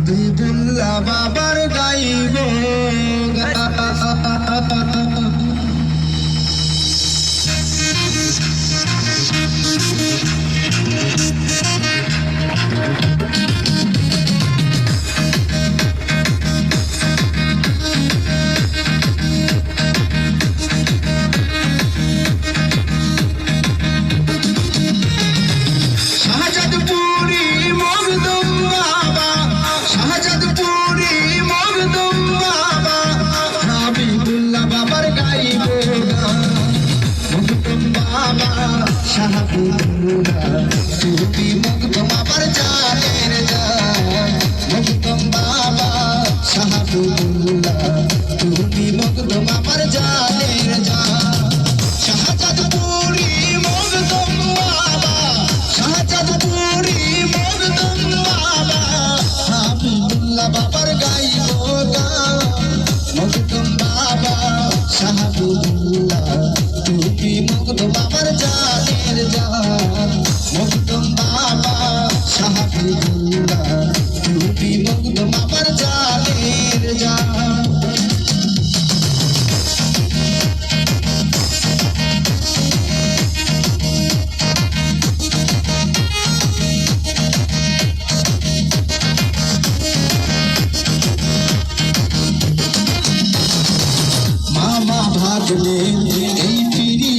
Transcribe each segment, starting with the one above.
হাবিবুল্লাহ বাবার গাইব শাহাবুল্লাহ তুমি মখদুম আমার জানের জান মখদুম বাবা শাহাবুল্লাহ তুমি মখদুম আমার জানের জান শাহজাদপুরি মখদুম বাবা শাহজাদপুরি মখদুম বাবা হাবিবুল্লাহ বাবার গাইব গান মখদুম বাবা শাহাবুল্লাহ তুমি মখদুম আমার জানের জান মখদুম বাবা শাহাবুল্লাহ তুমি মখদুম আমার জানের জান মামা ভাগলে এই প্রীতি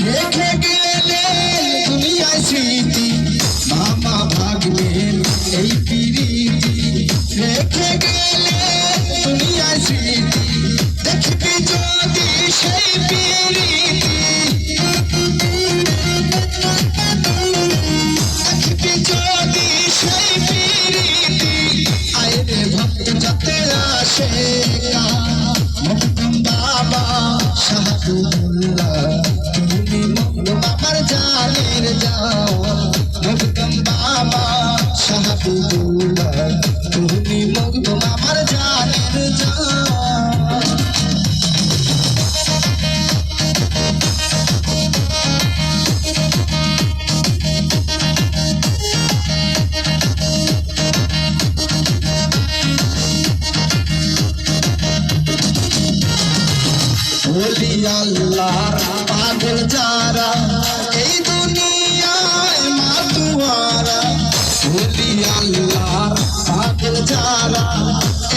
রেখে গেলে দুনিয়ায় স্মৃতি মামা ভাগলে এই প্রীতি রেখে গেলে দুনিয়ায় স্মৃতি দেখবি যদি সেই প্রীতি দেখবি যদি সেই প্রীতি আইরে ভক্ত যাতে আসে মখদুম বাবা শাহাবুল্লাহ তুমি মখদুম আমার জানের জান মখদুম বাবা শাহাবুল্লাহ তুমি মখদুম আমার জানের জান ওলি আল্লাহর পাগল যারা এই দুনিয়ায় মাতুয়ারা ওলি আল্লাহর পাগল যারা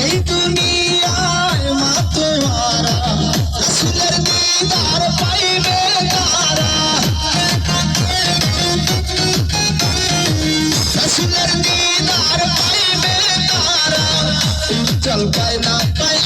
এই দুনিয়ায় মাতুয়ারা রাসূলের দিদার পাইবে তারা রাসূলের দিদার পাইবে তারা চল পায় না পায়